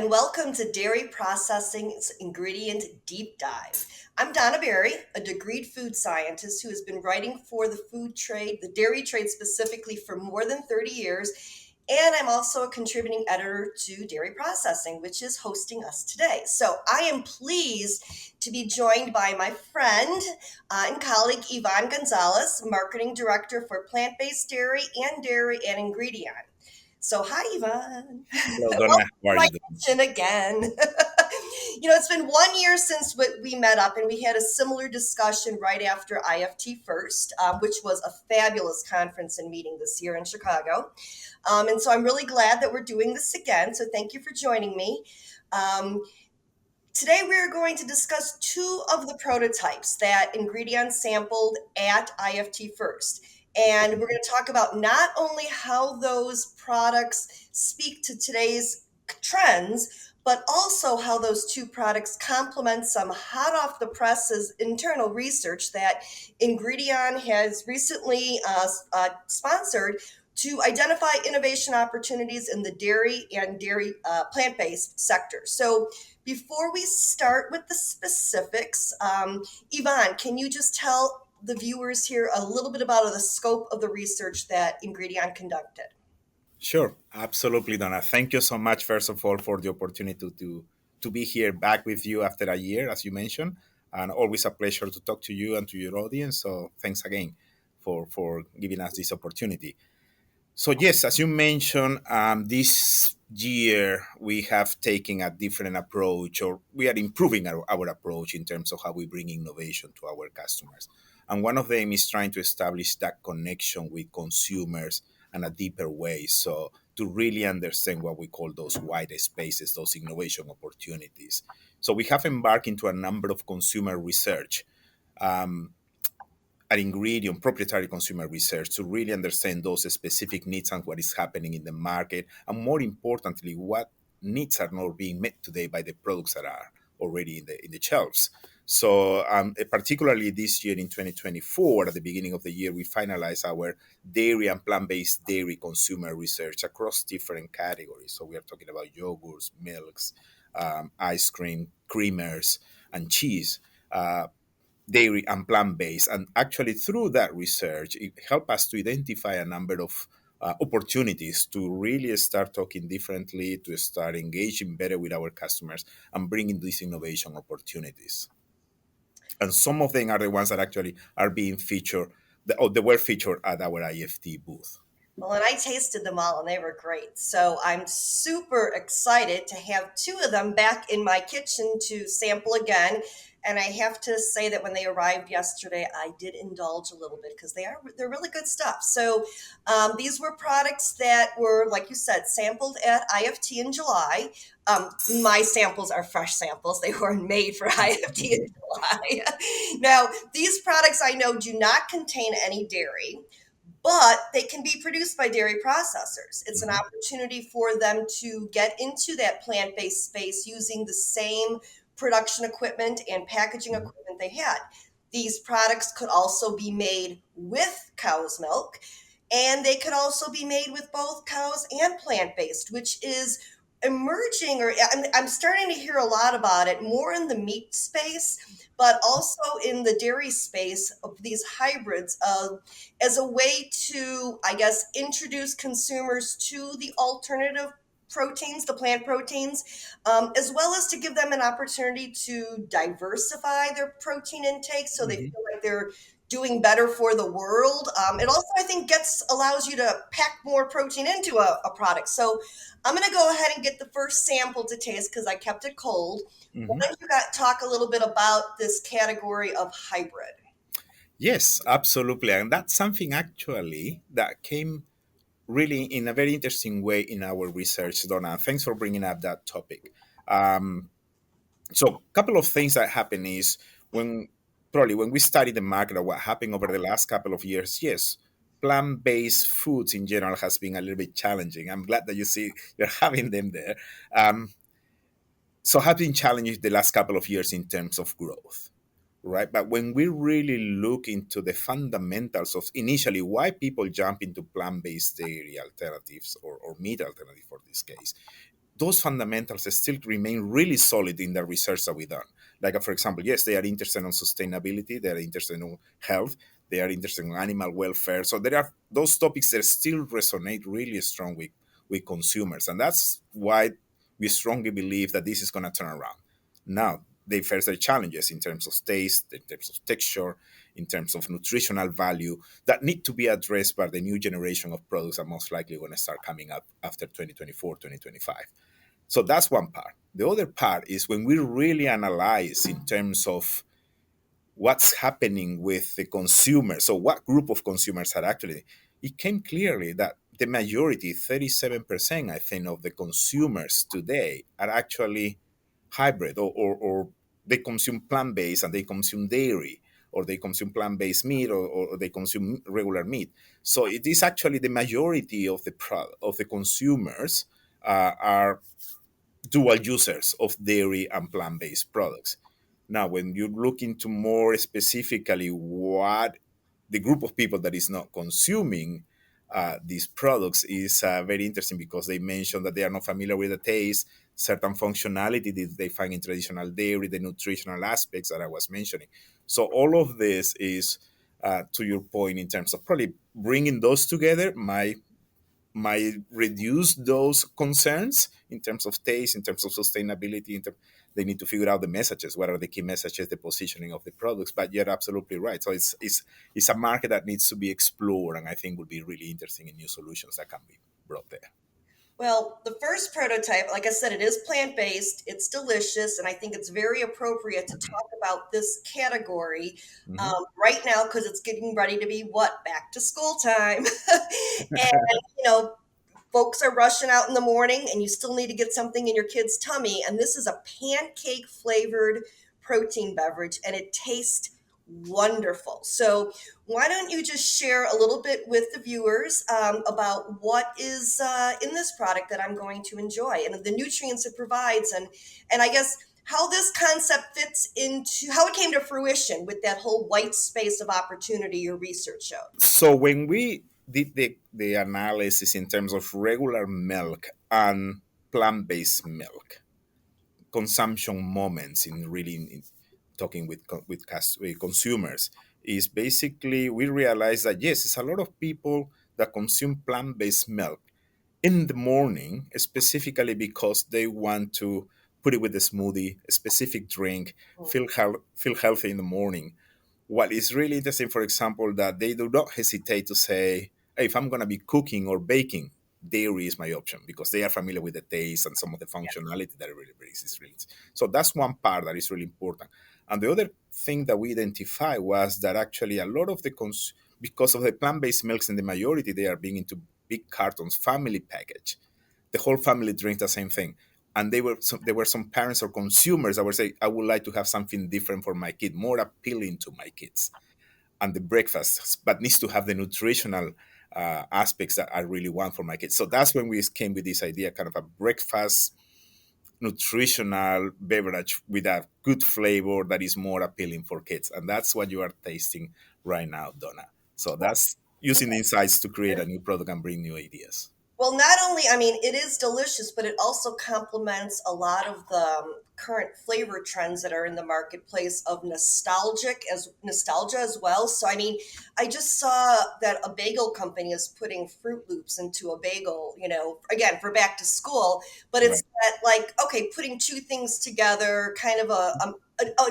and welcome to Dairy Processing's Ingredient Deep Dive. I'm Donna Berry, a degreed food scientist who has been writing for the food trade, the dairy trade specifically, for more than 30 years. And I'm also a contributing editor to Dairy Processing, which is hosting us today. So I am pleased to be joined by my friend and colleague, Ivan Gonzales, Marketing Director for Plant-Based Dairy and Ingredion. So, hi, Ivan. Hello, Donna. Welcome How to are my you doing? kitchen again. It's been 1 year since we met up, and we had a similar discussion right after IFT First, which was a fabulous conference and meeting this year in Chicago. And so I'm really glad that we're doing this again. So, thank you for joining me. Um, Today, we are going to discuss two of the prototypes that Ingredion sampled at IFT First. And we're going to talk about not only how those products speak to today's trends, but also how those two products complement some hot off the presses internal research that Ingredion has recently sponsored to identify innovation opportunities in the dairy plant-based sector. So before we start with the specifics, Yvonne, can you just tell the viewers here a little bit about the scope of the research that Ingredion conducted? Sure, absolutely, Donna. Thank you so much, first of all, for the opportunity to be here back with you after a year, as you mentioned, and always a pleasure to talk to you and to your audience. So thanks again for giving us this opportunity. So yes, as you mentioned, this year we have taken a different approach, or we are improving our approach in terms of how we bring innovation to our customers. And one of them is trying to establish that connection with consumers in a deeper way. So to really understand what we call those white spaces, those innovation opportunities. So we have embarked into a number of consumer research. An ingredient proprietary consumer research to really understand those specific needs and what is happening in the market, and more importantly, what needs are not being met today by the products that are already in the shelves. So, particularly this year in 2024, at the beginning of the year, we finalized our dairy and plant-based dairy consumer research across different categories. So we are talking about yogurts, milks, ice cream, creamers, and cheese. Dairy and plant-based. And actually, through that research, it helped us to identify a number of opportunities to really start talking differently, to start engaging better with our customers and bringing these innovation opportunities. And some of them are the ones that actually are being featured, or they were featured at our IFT booth. Well, and I tasted them all and they were great. So I'm super excited to have two of them back in my kitchen to sample again. And I have to say that when they arrived yesterday, I did indulge a little bit because they're really good stuff. So these were products that were, like you said, sampled at IFT in July. My samples are fresh samples. They weren't made for IFT in July. Now, these products I know do not contain any dairy, but they can be produced by dairy processors. It's an Mhm. opportunity for them to get into that plant based space using the same production equipment and packaging Mhm. equipment they had. These products could also be made with cow's milk, and they could also be made with both cows and plant based, which is emerging, or I'm starting to hear a lot about it more in the meat space, but also in the dairy space of these hybrids as a way to, I guess, introduce consumers to the alternative proteins, the plant proteins, as well as to give them an opportunity to diversify their protein intake so they Mhm. feel like they're doing better for the world. It also, I think, allows you to pack more protein into a product. So I'm going to go ahead and get the first sample to taste because I kept it cold. Why Mhm. don't you talk a little bit about this category of hybrid? Yes, absolutely. And that's something actually that came really in a very interesting way in our research, Donna. Thanks for bringing up that topic. Um, so, a couple of things that happen is when probably when we study the market or what happened over the last couple of years, yes, plant-based foods in general has been a little bit challenging. I'm glad that you see you're having them there. Um, so, have been challenging the last couple of years in terms of growth, right? But when we really look into the fundamentals of initially why people jump into plant-based dairy alternatives or meat alternative for this case, those fundamentals still remain really solid in the research that we've done. Like, for example, yes, they are interested in sustainability, they are interested in health, they are interested in animal welfare. So there are those topics that still resonate really strong with consumers. And that's why we strongly believe that this is going to turn around. Now, they face their challenges in terms of taste, in terms of texture, in terms of nutritional value that need to be addressed by the new generation of products that most likely going to start coming up after 2024, 2025. So that's one part. The other part is when we really analyze in terms of what's happening with the consumers. So what group of consumers are actually, it came clearly that the majority, 37%, I think, of the consumers today are actually hybrid or they consume plant-based and they consume dairy or they consume plant-based meat or they consume regular meat. So it is actually the majority of of the consumers are dual users of dairy and plant-based products. Now, when you look into more specifically what the group of people that is not consuming these products is very interesting because they mention that they are not familiar with the taste, certain functionality that they find in traditional dairy, the nutritional aspects that I was mentioning. So all of this is, to your point, in terms of probably bringing those together, might reduce those concerns in terms of taste, in terms of sustainability. They need to figure out the messages. What are the key messages, the positioning of the products? But you're absolutely right. So it's a market that needs to be explored, and I think would be really interesting in new solutions that can be brought there. Well, the first prototype, like I said, it is plant based. It's delicious, and I think it's very appropriate to talk about this category Hmm. right now because it's getting ready to be what, back to school time, and you know, folks are rushing out in the morning, and you still need to get something in your kid's tummy. And this is a pancake flavored protein beverage, and it tastes wonderful. So why don't you just share a little bit with the viewers about what is in this product that I'm going to enjoy and the nutrients it provides, and I guess how this concept fits into how it came to fruition with that whole white space of opportunity your research showed. So when we did the analysis in terms of regular milk and plant-based milk, consumption moments in really in talking with consumers is basically we realize that yes, it's a lot of people that consume plant-based milk in the morning, specifically because they want to put it with a smoothie, a specific drink, feel healthy in the morning. What is really interesting, for example, that they do not hesitate to say, hey, if I'm going to be cooking or baking, dairy is my option because they are familiar with the taste and some of the functionality that it really brings. Is really so that's one part that is really important. And the other thing that we identified was that actually a lot of because of the plant-based milks in the majority, they are being into big cartons, family package. The whole family drinks the same thing. And there were some parents or consumers that were saying, I would like to have something different for my kid, more appealing to my kids. And the breakfast, but needs to have the nutritional aspects that I really want for my kids. So that's when we came with this idea, kind of a breakfast nutritional beverage with a good flavor that is more appealing for kids. And that's what you are tasting right now, Donna. So that's using the insights to create a new product and bring new ideas. Well, not only, I mean, it is delicious, but it also complements a lot of the current flavor trends that are in the marketplace of nostalgia as well. So, I mean, I just saw that a bagel company is putting Fruit Loops into a bagel, you know, again for back to school, but it's Right. that like, okay, putting two things together, kind of a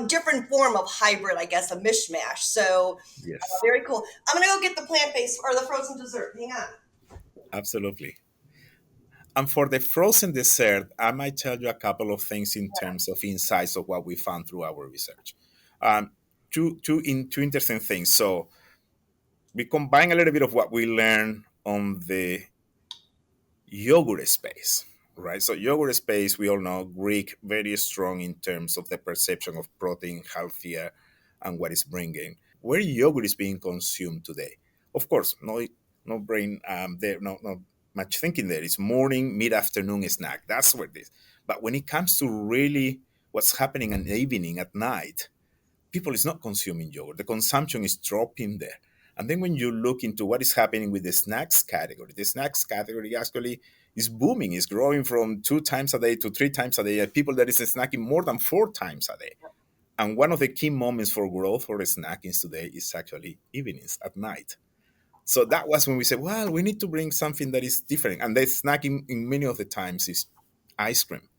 different form of hybrid, I guess, a mishmash. So, Yes, very cool. I'm gonna go get the plant based or the frozen dessert. Hang on. absolutely. And for the frozen dessert, I might tell you a couple of things in terms of insights of what we found through our research. Um, two interesting things. So we combine a little bit of what we learned on the yogurt space, right? So yogurt space, we all know Greek very strong in terms of the perception of protein, healthier, and what it's bringing. Where yogurt is being consumed today, of course, no brain there, no much thinking there. It's morning, mid afternoon snack. That's what it is. But when it comes to really what's happening in the evening at night, people is not consuming yogurt. The consumption is dropping there. And then when you look into what is happening with the snacks category, the snacks category actually is booming. It's growing from 2 times a day to 3 times a day. People that is snacking more than 4 times a day. And one of the key moments for growth for snacking today is actually evenings at night. So that was when we said, well, we need to bring something that is different. And the snacking in many of the times is ice cream.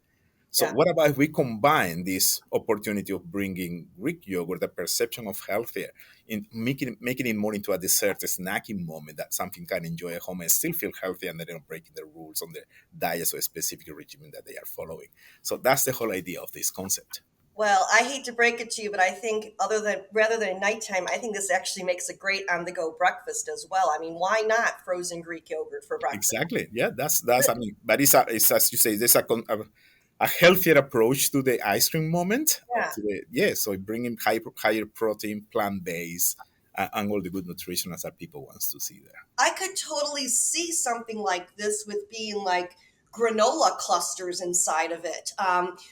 So Yeah. what about if we combine this opportunity of bringing Greek yogurt, the perception of healthier, in making it more into a dessert, a snacking moment that something can enjoy at home and still feel healthy and they don't breaking the rules on their diets or specific regimen that they are following. So that's the whole idea of this concept. Well, I hate to break it to you, but I think rather than nighttime, I think this actually makes a great on the go breakfast as well. I mean, why not frozen Greek yogurt for breakfast? Exactly. Yeah, that's. I mean, but it's as you say, there's a healthier approach to the ice cream moment. Yeah. To the yeah, so bringing higher protein, plant based, and all the good nutrition as that people wants to see there. I could totally see something like this with being like granola clusters inside of it.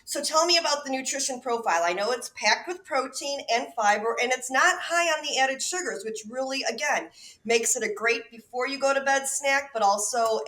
So tell me about the nutrition profile. I know it's packed with protein and fiber, and it's not high on the added sugars, which really, again, makes it a great before you go to bed snack, but also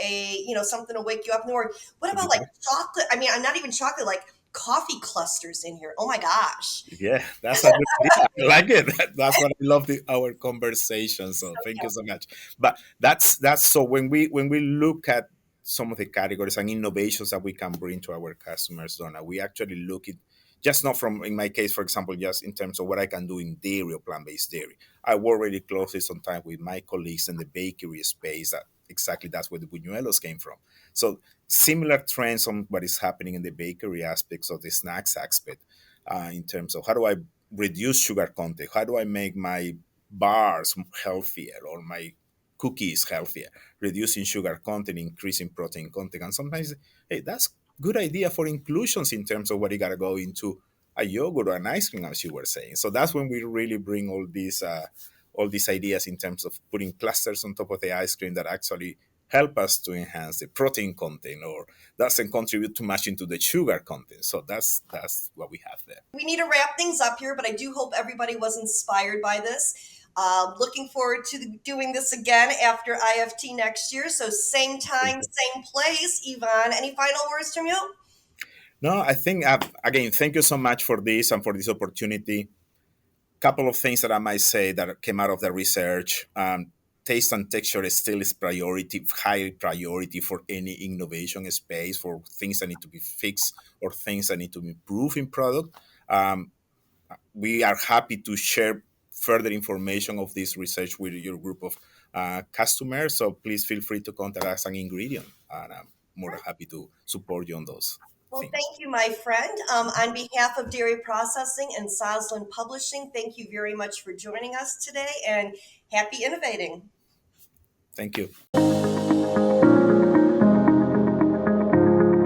something to wake you up in the morning. What about like chocolate? I mean, I'm not even chocolate, like coffee clusters in here. Oh my gosh. Yeah, that's a good idea. I like it. That's what I love our conversation. So thank you so much. But that's so when we look at some of the categories and innovations that we can bring to our customers, Donna, we actually look at just not from in my case, for example, just in terms of what I can do in dairy or plant-based dairy. I work really closely sometimes with my colleagues in the bakery space that exactly that's where the buñuelos came from. So similar trends on what is happening in the bakery aspects of the snacks aspect in terms of how do I reduce sugar content? How do I make my bars healthier or my cookies healthier? Reducing sugar content, increasing protein content. And sometimes, hey, that's good idea for inclusions in terms of what you got to go into a yogurt or an ice cream, as you were saying. So that's when we really bring all these ideas in terms of putting clusters on top of the ice cream that actually help us to enhance the protein content or doesn't contribute too much into the sugar content. So that's what we have there. We need to wrap things up here, but I do hope everybody was inspired by this. Looking forward to doing this again after IFT next year. So same time, same place. Yvonne, any final words from you? No, I think again, thank you so much for this and for this opportunity. Couple of things that I might say that came out of the research. Taste and texture is still is priority, high priority for any innovation space for things that need to be fixed or things that need to be improved in product. Um, we are happy to share further information of this research with your group of customers. So please feel free to contact us on Ingredion, and I'm more than happy to support you on those Well, things. thank you, my friend. On behalf of Dairy Processing and Soslin Publishing, thank you very much for joining us today and happy innovating. Thank you.